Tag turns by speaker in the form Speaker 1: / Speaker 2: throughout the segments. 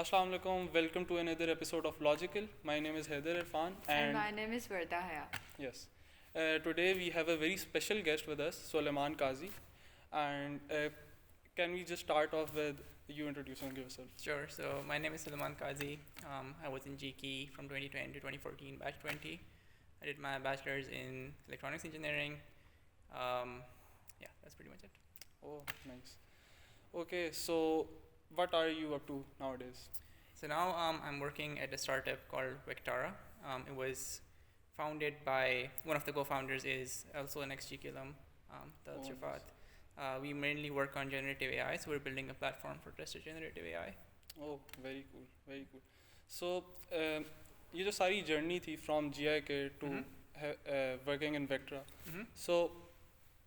Speaker 1: Assalamu alaikum. Welcome to another episode of Logical. My name is Haider Irfan,
Speaker 2: And
Speaker 1: and
Speaker 2: my name is Verda Haya.
Speaker 1: yes, today we have a very special guest with us, Suleiman Kazi. And can we just start off with you introducing yourself?
Speaker 3: Sure. So my name is Suleiman Kazi. I was in GIKI from 2010 to 2014, batch 20. I did my bachelor's in electronics engineering. Yeah, that's pretty much it.
Speaker 1: Oh, nice. Okay, so what are you up to nowadays?
Speaker 3: So now I'm working at a startup called Vectara. It was founded by one of the co-founders is also an ex-GIKI alum, Tal
Speaker 1: Oh,
Speaker 3: Shafat. We mainly work on generative AI, so we're building a platform for trusted generative AI.
Speaker 1: Oh, very cool, very cool. So ये जो सारी journey थी from GIK to working in Vectra.
Speaker 3: Mm-hmm.
Speaker 1: So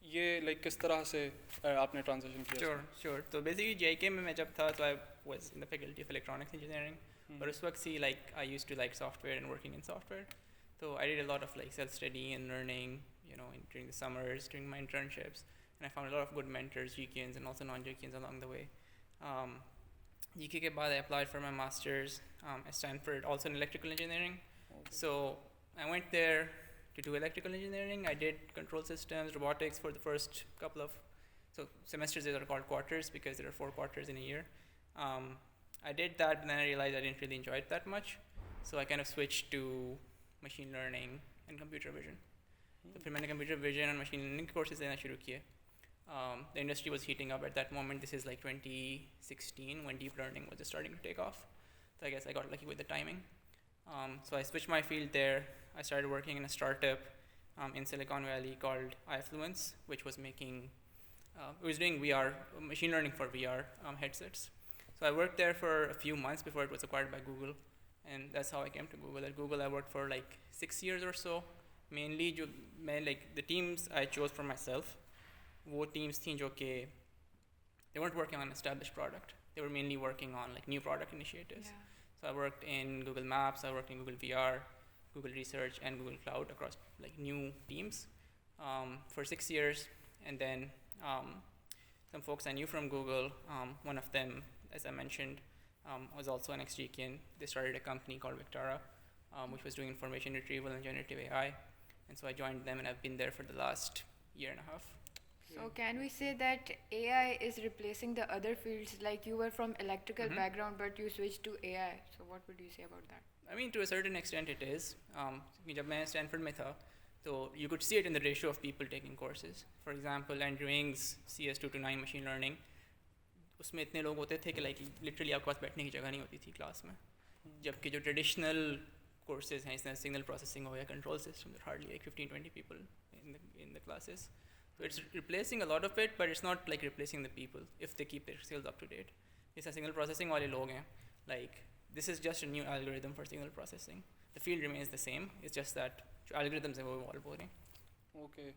Speaker 1: ये like किस तरह से आपने transition किया?
Speaker 3: Sure. So basically JK में मैं जब था तो I was in the faculty of electronics engineering. But उस वक्त से like I used to like software and working in software. So I did a lot of like self-study and learning, during the summers, during my internships. And I found a lot of good mentors, GKians and also non-GKians along the way. GK के बाद I applied for my master's at Stanford, also in electrical engineering.
Speaker 1: Okay.
Speaker 3: So I went there to do electrical engineering. I did control systems, robotics for the first couple of semesters. They are called quarters because there are 4 quarters in a year. I did that, and then I realized I didn't really enjoy it that much. So I kind of switched to machine learning and computer vision. So फिर मैंने computer vision and machine learning courses लेना शुरू किए. The industry was heating up at that moment. This is like 2016 when deep learning was just starting to take off. So I guess I got lucky with the timing. So I switched my field there. I started working in a startup in Silicon Valley called iFluence, which was making, it was doing VR, machine learning for VR headsets. So I worked there for a few months before it was acquired by Google. And that's how I came to Google. At Google, I worked for like 6 years or so. Mainly, the teams I chose for myself, वो teams थी जो कि they weren't working on an established product. They were mainly working on like new product initiatives.
Speaker 2: Yeah.
Speaker 3: So I worked in Google Maps, I worked in Google VR, Google Research, and Google Cloud across like new teams for 6 years. And then some folks I knew from Google, one of them, as I mentioned, was also an ex-GKian. They started a company called Vectara, which was doing information retrieval and generative AI. And so I joined them, and I've been there for the last year and a half.
Speaker 2: So can we say that AI is replacing the other fields? Like you were from electrical background, but you switched to AI. So what would you say about that?
Speaker 3: I mean, to a certain extent it is. जब मैं Stanford में था, so you could see it in the ratio of people taking courses. For example, Andrew Ng's CS 229 machine learning, उसमें इतने लोग होते थे कि like literally आपके पास बैठने की जगह नहीं होती थी क्लास में. जबकि जो traditional courses हैं, इसमें signal processing हो या control system, there are hardly like 15-20 people in the classes. So it's replacing a lot of it, but it's not like replacing the people if they keep their skills up to date. It's a signal processing वाले लोग हैं, like this is just a new algorithm for signal processing. The field remains the same. It's just that algorithms have evolved हो रहे हैं.
Speaker 1: Okay.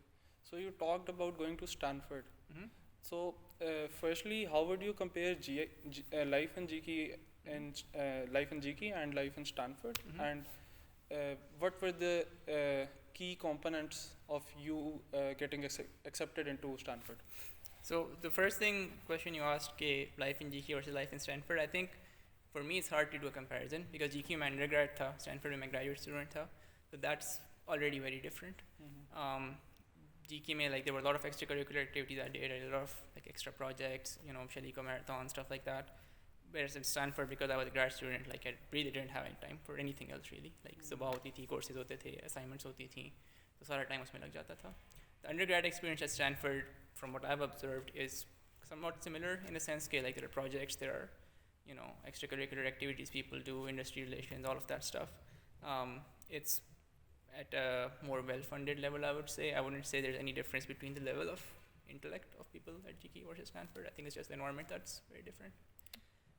Speaker 1: So you talked about going to Stanford.
Speaker 3: Mm-hmm.
Speaker 1: So firstly, how would you compare life in GIKI and life in GIKI and life in Stanford?
Speaker 3: Mm-hmm.
Speaker 1: And what were the key components of you getting accepted into Stanford?
Speaker 3: So the first question you asked, के life in GIKI versus life in Stanford, I think for me it's hard to do a comparison because GIKI में undergrad था, Stanford में graduate student था, so that's already very different.
Speaker 1: Mm-hmm.
Speaker 3: GIKI में like there were a lot of extracurricular activities I did, a lot of like extra projects, Shaliko marathon, stuff like that. Whereas in Stanford, because I was a grad student, like I really didn't have any time for anything else really. Like सुबह होती थी, courses होते थे, assignments होती थी, तो सारा time उसमें लग जाता था. The undergrad experience at Stanford, from what I've observed, is somewhat similar in the sense that like there are projects, there are extracurricular activities people do, industry relations, all of that stuff. It's at a more well-funded level, I would say. I wouldn't say there's any difference between the level of intellect of people at GIKI versus Stanford. I think it's just the environment that's very different.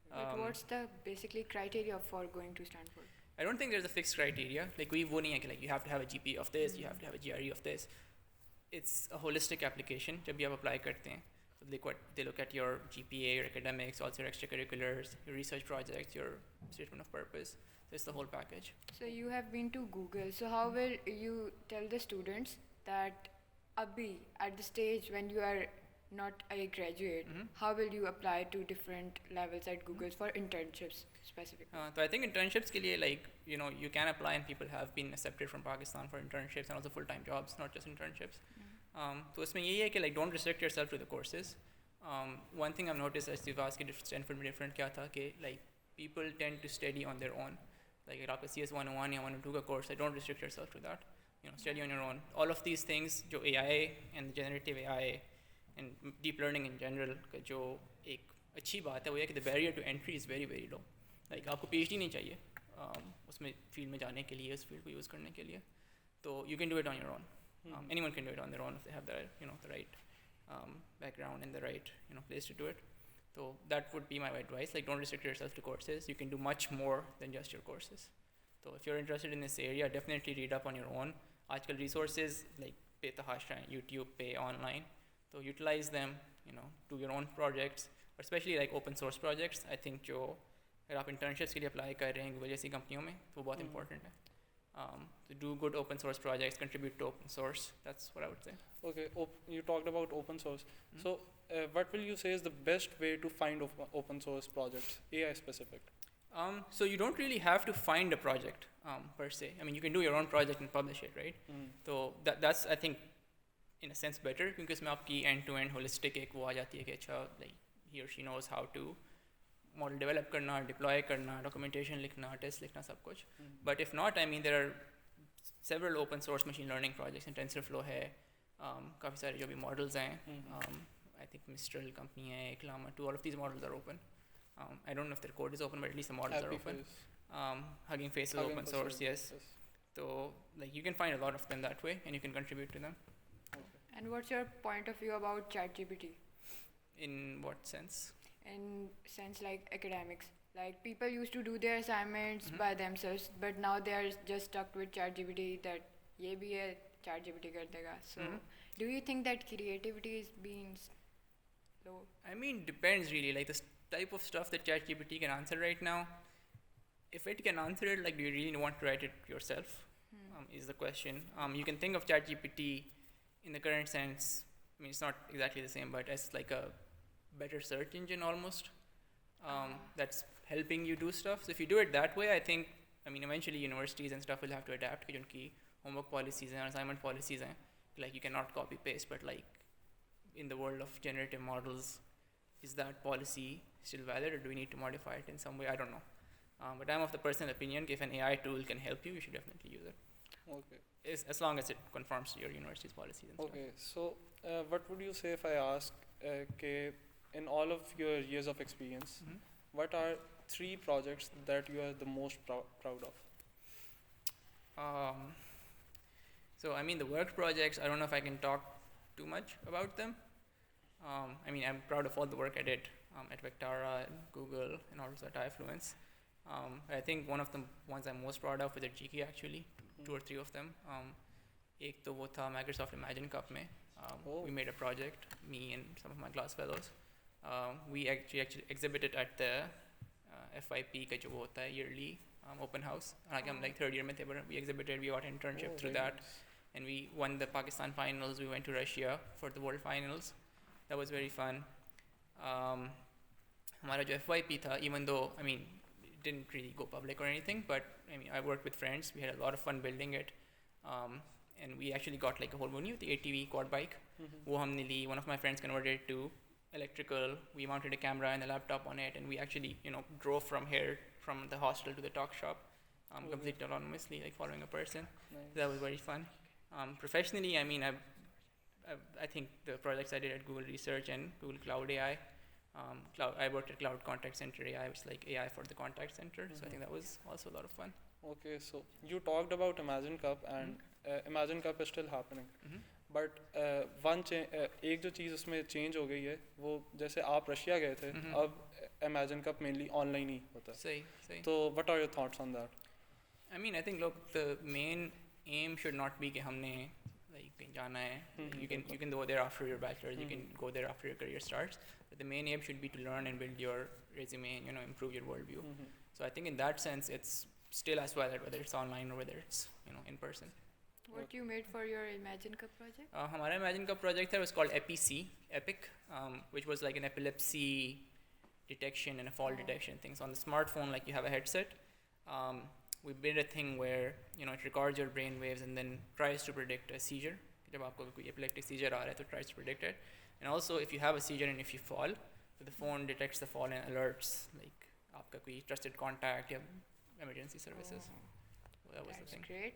Speaker 2: But what's the basically criteria for going to Stanford?
Speaker 3: I don't think there's a fixed criteria. Like we नहीं है कि like you have to have a GPA of this, you have to have a GRE of this. It's a holistic application. जब भी आप apply करते हैं, so they look at your GPA, your academics, also your extracurriculars, your research projects, your statement of purpose. So it's the whole package.
Speaker 2: So you have been to Google. So how will you tell the students that abhi at the stage when you are not a graduate, how will you apply to different levels at Google for internships specifically?
Speaker 3: So I think internships के लिए like you can apply and people have been accepted from Pakistan for internships and also full-time jobs, not just internships. तो इसमें यही है कि like don't restrict yourself to the courses. One thing I've noticed as you've asked Stanford में different क्या था कि like people tend to study on their own. Like अगर आपका CS 101 या 102 का course है, don't restrict yourself to that. Study on your own. All of these things जो AI and generative AI and deep learning in general का जो एक अच्छी बात है वो है कि the barrier to entry is very very low. Like आपको PhD नहीं चाहिए उसमें फील्ड में जाने के लिए, उस फील्ड को यूज़ करने के लिए. तो you can do it on your own. Anyone can do it on their own if they have the the right background and the right place to do it. So that would be my advice. Like don't restrict yourself to courses. You can do much more than just your courses. So if you're interested in this area, definitely read up on your own. आजकल resources like पे तहाशा हैं, YouTube पे online. So utilize them. Do your own projects, especially like open source projects. I think जो अगर आप internships के लिए apply कर रहे हैं Google जैसी कंपनियों में तो वो बहुत important है. To do good open source projects, contribute to open source. That's what I would say.
Speaker 1: Okay, you talked about open source. So what will you say is the best way to find open source projects, AI specific?
Speaker 3: So you don't really have to find a project per se. I mean, you can do your own project and publish it, right? So that's I think in a sense better क्योंकि इसमें आपकी end-to-end holistic एक वो आ जाती है कि अच्छा like he or she knows how to model develop करना, deploy करना, documentation लिखना, test लिखना सब कुछ. But if not, I mean there are several open source machine learning projects. TensorFlow है, काफ़ी सारे जो भी models हैं. I think Mistral company है, Llama 2. All of these models are open. I don't know if their code is open, but at least the models are open. Hugging Face is open source, yes. So like you can find a lot of them that way, and you can contribute to them.
Speaker 2: And what's your point of view about ChatGPT?
Speaker 3: In what sense?
Speaker 2: In sense like academics. Like people used to do their assignments by themselves, but now they are just stuck with ChatGPT that ये भी है ChatGPT कर देगा. So do you think that creativity is being low?
Speaker 3: I mean, depends really. Like this type of stuff that ChatGPT can answer right now. If it can answer it, like, do you really want to write it yourself? Is the question. You can think of ChatGPT in the current sense. I mean, it's not exactly the same, but as like a better search engine almost. That's helping you do stuff. So if you do it that way, I think, I mean, eventually universities and stuff will have to adapt because उनकी homework policies and assignment policies हैं. Like you cannot copy paste, but like in the world of generative models, is that policy still valid or do we need to modify it in some way? I don't know. But I'm of the personal opinion if an AI tool can help you, you should definitely use it.
Speaker 1: Okay.
Speaker 3: As long as it conforms to your university's policies and stuff.
Speaker 1: Okay, so what would you say if I ask, in all of your years of experience, what are 3 projects that you are the most proud of?
Speaker 3: So I mean the work projects, I don't know if I can talk too much about them. I mean I'm proud of all the work I did at Vectara, and Google, and also at iFluence. I think one of the ones I'm most proud of is at GIKI actually, 2 or 3 of them. एक तो वो था Microsoft Imagine Cup में. We made a project, me and some of my class fellows. We actually exhibited at the FIP का जो वो होता है yearly open house. I'm like 3rd year में थे, but we exhibited, we got an internship through that. And we won the Pakistan finals, we went to Russia for the world finals. That was very fun. हमारा जो FYP था, even though, I mean, it didn't really go public or anything, but I mean, I worked with friends, we had a lot of fun building it. And we actually got like a whole new, the ATV quad bike. वो हमने ली, one of my friends converted it to electrical. We mounted a camera and a laptop on it, and we actually, drove from here, from the hostel to the talk shop, completely autonomously, like following a person.
Speaker 1: Nice.
Speaker 3: So that was very fun. Professionally, I mean, I think the projects I did at Google Research and Google Cloud AI, I worked at Cloud Contact Center AI, which is like AI for the contact center. So I think that was also a lot of fun.
Speaker 1: Okay, so you talked about Imagine Cup, and Imagine Cup is still happening. But एक जो चीज़ उसमें change हो गई है वो जैसे आप Russia गए थे अब Imagine Cup mainly online ही होता है.
Speaker 3: सही.
Speaker 1: तो what are your thoughts on that?
Speaker 3: I mean, I think look, the main aim should not be कि हमने like कहीं जाना है. You can go there after your bachelor's, you can go there after your career starts. But the main aim should be to learn and build your resume and improve your worldview. So I think in that sense it's still as valid whether it's online or whether it's in person.
Speaker 2: What you made for your Imagine Cup project?
Speaker 3: हमारा Imagine का project था, it was called EPIC, which was like an epilepsy detection and a fall detection things on the smartphone. Like you have a headset. We built a thing where it records your brain waves and then tries to predict a seizure. जब आपको कोई epileptic seizure आ रहा है तो tries to predict it. And also if you have a seizure and if you fall, so the phone detects the fall and alerts like आपका कोई trusted contact या emergency services. So that was the thing.
Speaker 2: That's great.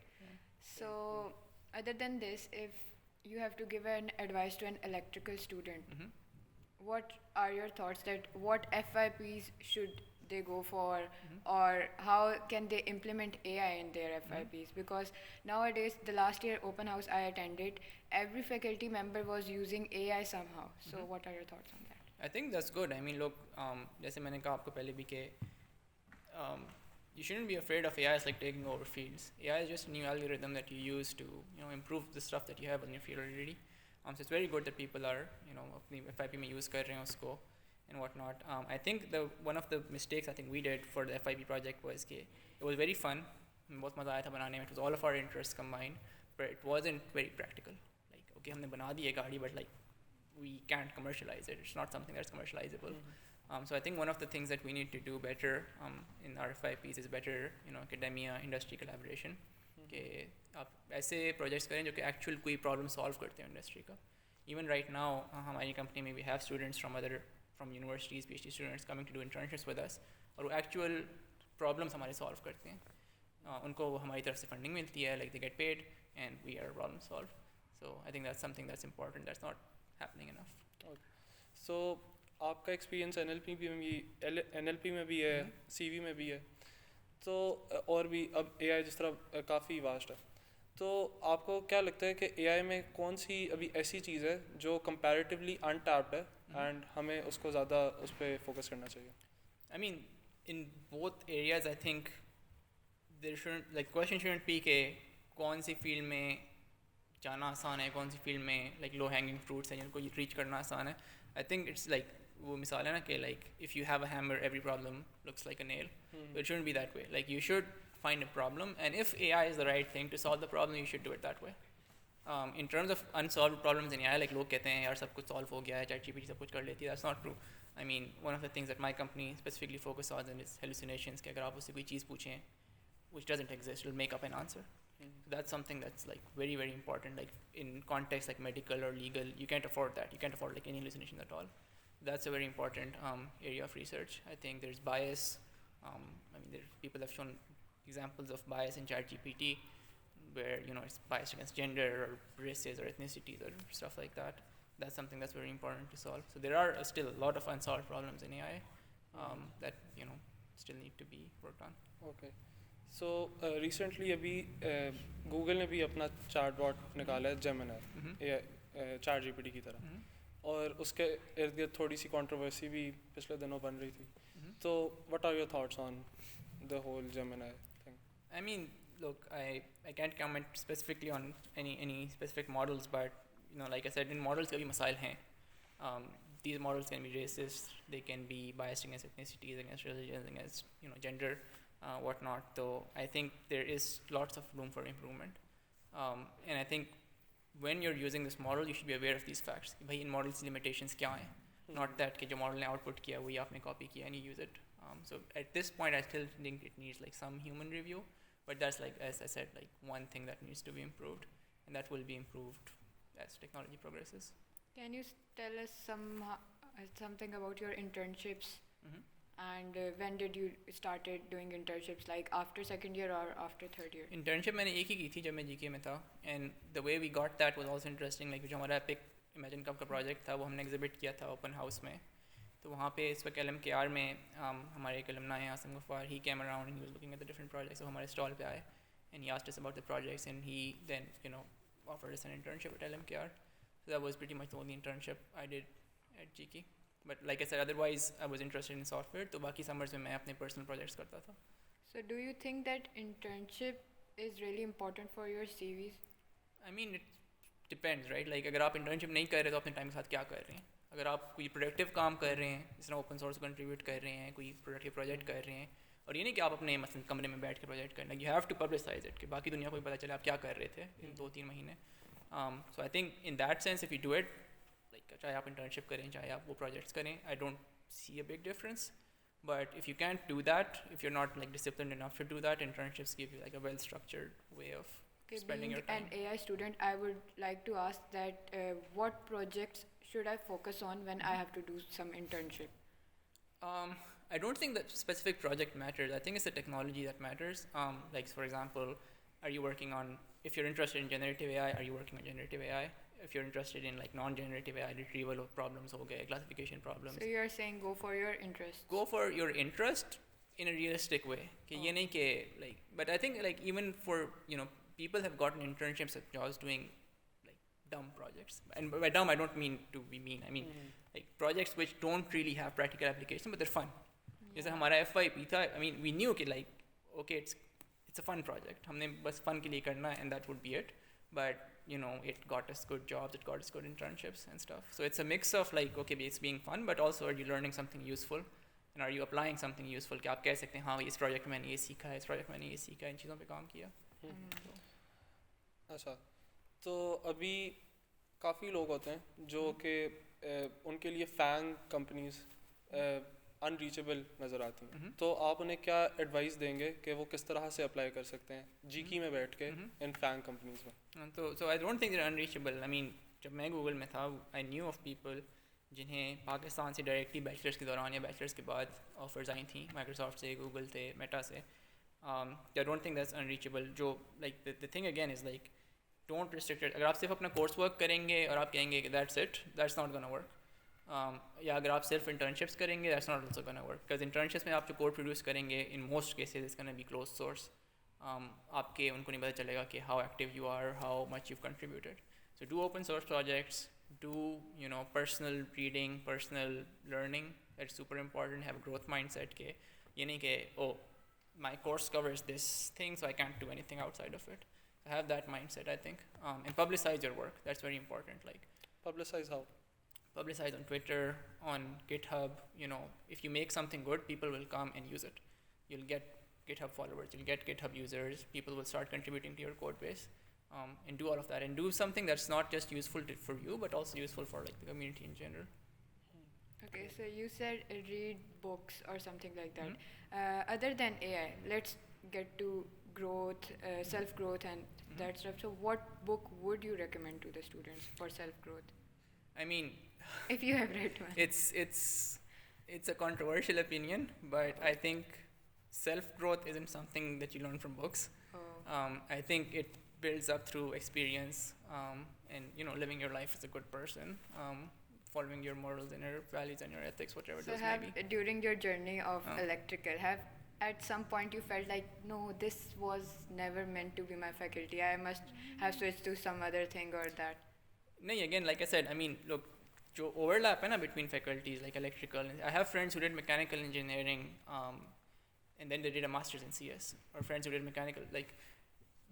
Speaker 2: So, other than this, if you have to give an advice to an electrical student, what are your thoughts that what FYPs should they go for, or how can they implement AI in their FYPs? Because nowadays, the last year open house I attended, every faculty member was using AI somehow. So, what are your thoughts on that?
Speaker 3: I think that's good. I mean, look, जैसे मैंने कहा आपको पहले भी कि you shouldn't be afraid of AI as like taking over fields. AI is just a new algorithm that you use to improve the stuff that you have in your field already. So it's very good that people are अपनी FYP में use कर रहे हैं उसको and whatnot. I think one of the mistakes I think we did for the FYP project was कि it was very fun. बहुत मज़ा आया था बनाने में. It was all of our interests combined, but it wasn't very practical. Like okay हमने बना दी है गाड़ी, but like we can't commercialize it. It's not something that's commercializable. So I think one of the things that we need to do better in our FYPs is better, academia, industry collaboration. कि आप ऐसे projects करें जो कि actual कोई problem solve करते हैं industry का. Even right now, हमारी company में we have students from universities, PhD students coming to do internships with us, और वो actual problems हमारे solve करते हैं. उनको हमारी तरफ से funding मिलती है, like they get paid, and we are problem solve. So I think that's something that's important. That's not happening enough.
Speaker 1: Okay. So आपका एक्सपीरियंस NLP में भी है, CV में भी है, तो और भी अब AI जिस तरह काफ़ी वास्ट है, तो आपको क्या लगता है कि AI में कौन सी अभी ऐसी चीज़ है जो कंपैरेटिवली अनटैप्ड है एंड हमें उसको ज़्यादा उस पर फोकस करना चाहिए?
Speaker 3: I mean, in both areas, I think there shouldn't question shouldn't be कि कौन सी फील्ड में जाना आसान है, कौन सी फील्ड में like low hanging fruits हैं जिनको रीच करना आसान है. I think it's like वो मिसाल है ना कि like if you have a hammer, every problem looks like a nail. So it shouldn't be that way. Like you should find a problem, and if AI is the right thing to solve the problem, you should do it that way. In terms of unsolved problems in AI, like लोग कहते हैं यार सब कुछ solve हो गया है, ChatGPT सब कुछ कर लेती है. That's not true. I mean, one of the things that my company specifically focuses on is hallucinations. कि अगर आप उससे कोई चीज़ पूछें which doesn't exist, it'll make up an answer. So that's something that's like very, very important. Like in context like medical or legal, you can't afford that. You can't afford like any hallucination at all. That's a very important area of research. I think there's bias. I mean, people have shown examples of bias in ChatGPT, where it's biased against gender or races or ethnicities or stuff like that. That's something that's very important to solve. So there are still a lot of unsolved problems in AI that still need to be worked on.
Speaker 1: Okay. So recently अभी Google ने भी अपना chatbot निकाला है, Gemini, ChatGPT की तरह, और उसके इर्द गिर्द थोड़ी सी कंट्रोवर्सी भी पिछले दिनों बन रही थी. तो what are your thoughts on the whole Gemini thing?
Speaker 3: I mean, look, I can't comment specifically on any specific models, but like I said, in models कभी मसाइल हैं. These models can be racist, they can be biased against ethnicities, against religions, against gender, whatnot. So I think there is lots of room for improvement, and I think when you're using this model, you should be aware of these facts. भाई इन models की limitations क्या हैं? Not that कि जो model ने output किया वही आपने copy किया and you use it. So at this point, I still think it needs like some human review, but that's like, as I said, like one thing that needs to be improved, and that will be improved as technology progresses.
Speaker 2: Can you tell us something about your internships? And when did you started doing internships, like after second year or after third year?
Speaker 3: Internship मैंने एक ही की थी जब मैं GK में था, and the way we got that was also interesting. Like जो हमारा epic Imagine Cup का project था वो हमने exhibit किया था open house में, तो वहाँ पे इस वक्त LMKR में हमारे एक alumni हैं Asim Gaffar, he came around and he was looking at the different projects. So हमारे stall पे आए and he asked us about the projects, and he then offered us an internship at LMKR. So that was pretty much the only internship I did at GIKI. But like I said, otherwise I was interested in software, तो बाकी summers में मैं अपने personal projects करता था.
Speaker 2: So do you think that internship is really important for your CVs?
Speaker 3: I mean, it depends, right? Like अगर आप internship नहीं कर रहे तो अपने time के साथ क्या कर रहे हैं? अगर आप कोई productive काम कर रहे हैं, जिस तरह open source contribute कर रहे हैं, कोई productive project कर रहे हैं, और ये नहीं कि आप अपने मतलब कमरे में बैठ के प्रोजेक्ट करना, you have to publicise it कि बाकी दुनिया को भी पता चले आप क्या कर रहे थे इन 2-3 महीने. So I think in that sense if you do it, like चाहे आप इंटर्नशिप करें चाहे आप वो प्रोजेक्ट्स करें, I don't see a big difference. But if you can't do that, if you're not like disciplined enough to do that, internships give you like a well-structured way of spending your time.
Speaker 2: Being an AI student, I would like to ask that what projects should I focus on when I have to do some internship?
Speaker 3: I don't think that specific project matters. I think it's the technology that matters. Like for example, are you working on, if you're interested in generative AI, are you working on generative AI? If you're interested in like non-generative AI, retrieval of problems, okay, classification problems.
Speaker 2: So you're saying go for your interest.
Speaker 3: Go for your interest in a realistic way. Ye nahi ke, like, but I think like even for, you know, people have gotten internships at jobs doing like dumb projects. And by dumb I don't mean to be mean. I mean like projects which don't really have practical application but they're fun. Jaise hamara FYP tha, I mean we knew कि like okay it's a fun project. हमने बस fun के लिए करना and that would be it. But you know, it got us good jobs, it got us good internships and stuff. So it's a mix of like, okay, it's being fun, but also are you learning something useful? And are you applying something useful? कि आप कह सकते हैं हाँ इस project में मैंने ये सीखा है, इस project में मैंने ये सीखा है, इन चीज़ों पे काम किया.
Speaker 1: अच्छा, तो अभी काफ़ी लोग होते हैं जो कि उनके लिए फैंग कंपनीज अनरीचेबल नज़र आती हैं. तो आप उन्हें क्या एडवाइस देंगे कि वो किस तरह से अप्लाई कर सकते हैं जीकी में बैठ के इन फैंग कंपनीज में?
Speaker 3: तो I don't think they are unreachable. I mean जब मैं गूगल में था, आई न्यू ऑफ पीपल जिन्हें पाकिस्तान से डायरेक्टली बैचलर्स के दौरान या बैचलर्स के बाद ऑफर्स आई थी, माइक्रोसॉफ्ट से, गूगल से, मेटा से. I don't think that's unreachable. जो like the thing again is like don't restrict it. अगर आप सिर्फ अपना कोर्स वर्क करेंगे और आप कहेंगे कि that's it, that's not gonna work. या अगर आप सिर्फ इंटर्नशिप्स करेंगे, that's not also gonna work. Because internships में आप जो कोड प्रोड्यूस करेंगे in most cases is gonna be close source. आपके उनको नहीं पता चलेगा कि how active you are, how much you contributed. So do open source projects, do you know personal reading, personal learning. That's super important. Have a growth mindset ke ye nahi ke oh my course covers this thing so I can't do anything outside of it. So have that mindset, I think. And publicize your work. That's very important. Like
Speaker 1: Publicize how?
Speaker 3: Publicize on Twitter, on GitHub. You know, if you make something good, people will come and use it. You'll get GitHub followers, you'll get GitHub users, people will start contributing to your code base. And do all of that and do something that's not just useful for you but also useful for like the community in general.
Speaker 2: Okay, so you said read books or something like that. Other than AI, let's get to growth, self-growth and that stuff. So what book would you recommend to the students for self-growth?
Speaker 3: I mean,
Speaker 2: if you have read one.
Speaker 3: It's a controversial opinion, but I think self-growth isn't something that you learn from books. I think it builds up through experience and you know living your life as a good person, following your morals and your values and your ethics, whatever those may be.
Speaker 2: During your journey of electrical, have at some point you felt like no, this was never meant to be my faculty, I must have switched to some other thing or that?
Speaker 3: No, again, like I said, I mean, look, jo overlap hai na between faculties like electrical. I have friends who did mechanical engineering and then they did a master's in CS, or friends who did mechanical. Like,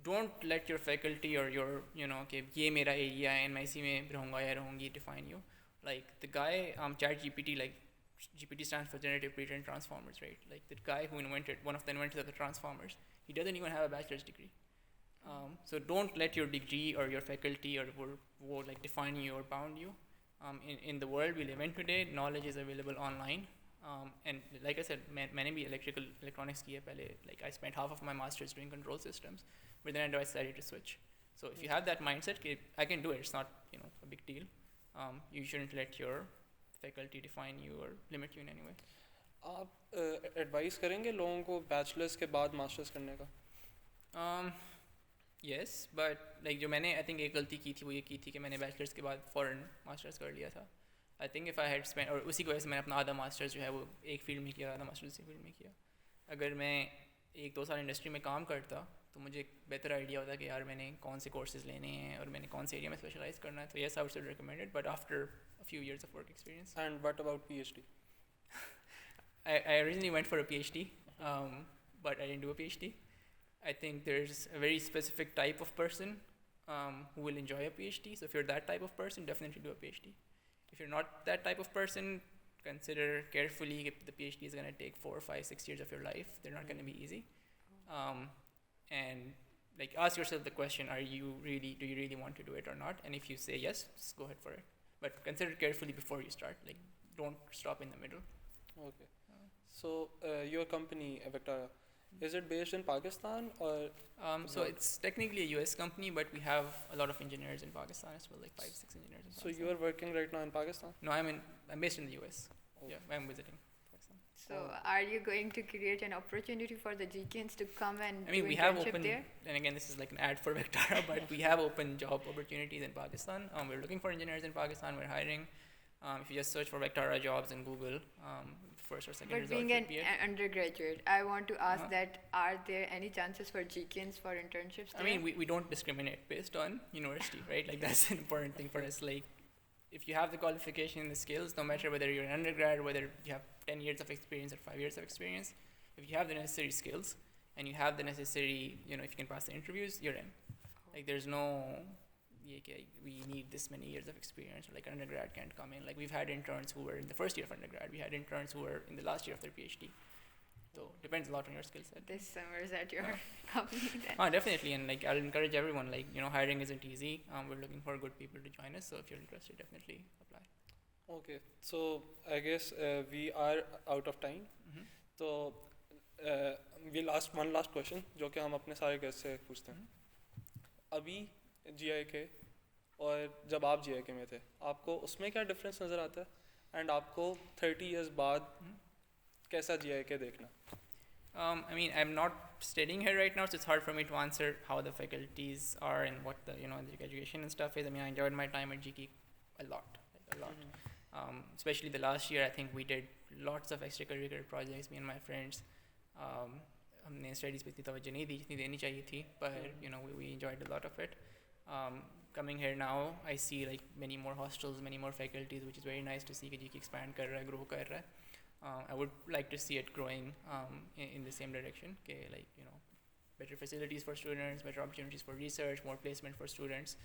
Speaker 3: don't let your faculty or your, you know, कि ये मेरा area है मैं इसी में रहूँगा या रहूँगी define you. Like the guy, ChatGPT, like GPT stands for generative pre-trained transformers, right? Like the guy who invented, one of the inventors of the transformers, he doesn't even have a bachelor's degree. So don't let your degree or your faculty or like define you or bound you. In the world we live in today, knowledge is available online. And like I said, मैंने भी electronics किया पहले. Like I spent half of my master's doing control systems, but then I decided to switch. So if you have that mindset, I can do it. It's not, you know, a big deal. You shouldn't let your faculty define you or limit you in any way.
Speaker 1: आप advice करेंगे लोगों को bachelors के बाद masters करने का?
Speaker 3: Yes, but like जो मैंने I think एक गलती की थी वो ये की थी कि मैंने बैचलर्स के बाद फ़ौरन मास्टर्स कर लिया था. I think if I had spent, और उसी की वजह से मैंने अपना आधा मास्टर्स जो है वो एक फील्ड में किया, आधा मास्टर्स दूसरी फील्ड में किया. अगर मैं 1-2 साल इंडस्ट्री में काम करता तो मुझे एक बेहतर आइडिया होता कि यार मैंने कौन से कोर्सेज लेने हैं और मैंने कौन से एरिया में स्पेशलाइज करना है. तो yes, I would still recommend it, but after a few years of work experience.
Speaker 1: And what about PhD?
Speaker 3: I originally went for a PhD, but I didn't do a PhD. I think there's a very specific type of person who will enjoy a PhD. So if you're that type of person, definitely do a PhD. If you're not that type of person, consider carefully if the PhD is going to take 4, 5, 6 years of your life. They're not going to be easy. And like ask yourself the question, do you really want to do it or not? And if you say yes, just go ahead for it. But consider carefully before you start. Like, don't stop in the middle.
Speaker 1: Okay. So your company, Victoria, is it based in Pakistan or?
Speaker 3: So it's technically a US company, but we have a lot of engineers in Pakistan as well, like 5, 6 engineers in Pakistan.
Speaker 1: So you are working right now in Pakistan?
Speaker 3: No, I'm based in the US.
Speaker 1: Oh.
Speaker 3: Yeah, I'm visiting Pakistan.
Speaker 2: So are you going to create an opportunity for the GIKIans to come and do
Speaker 3: we have
Speaker 2: internship
Speaker 3: open,
Speaker 2: there?
Speaker 3: and again, this is like an ad for Vectara, but we have open job opportunities in Pakistan. We're looking for engineers in Pakistan. We're hiring. If you just search for Vectara jobs in Google, first or second
Speaker 2: But
Speaker 3: result
Speaker 2: being an
Speaker 3: should be it.
Speaker 2: undergraduate, I want to ask that, are there any chances for GIKIans for internships there?
Speaker 3: I mean, we don't discriminate based on university, right? Like, that's an important thing for us. Like, if you have the qualification and the skills, no matter whether you're an undergrad, whether you have 10 years of experience or 5 years of experience, if you have the necessary skills and you have the necessary, if you can pass the interviews, you're in. Like, there's no, okay, we need this many years of experience, or like an undergrad can't come in. Like, we've had interns who were in the first year of undergrad. We had interns who were in the last year of their PhD. So depends a lot on your skill set.
Speaker 2: This summer's at your company then.
Speaker 3: Definitely, and like I'll encourage everyone. Like, hiring isn't easy. We're looking for good people to join us. So if you're interested, definitely apply.
Speaker 1: Okay, so I guess we are out of time. So we'll ask one last question, जो कि हम अपने सारे guests से पूछते हैं. अभी GIK और जब आप GIK में थे, आपको उसमें क्या difference नज़र आता है? And आपको 30 years बाद कैसा GIK देखना?
Speaker 3: I mean, I'm not studying here right now, so it's hard for me to answer how the faculties are and what the the education and stuff is. I mean, I enjoyed my time at GIKI a lot. Especially the last year, I think we did lots of extracurricular projects. Me and my friends, हमने studies पे इतनी तवज्जो नहीं दी जितनी देनी चाहिए थी, but we enjoyed a lot of it. Coming here now, I see like many more hostels, many more faculties, which is very nice to see कि GIKI expand कर रहा है, grow कर रहा है. I would like to see it growing in the same direction. Okay, better facilities for students, better opportunities for research, more placement for students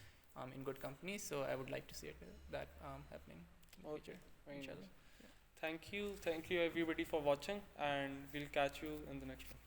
Speaker 3: in good companies. So I would like to see that happening in the future. Inshallah.
Speaker 1: Thank you everybody for watching, and we'll catch you in the next one.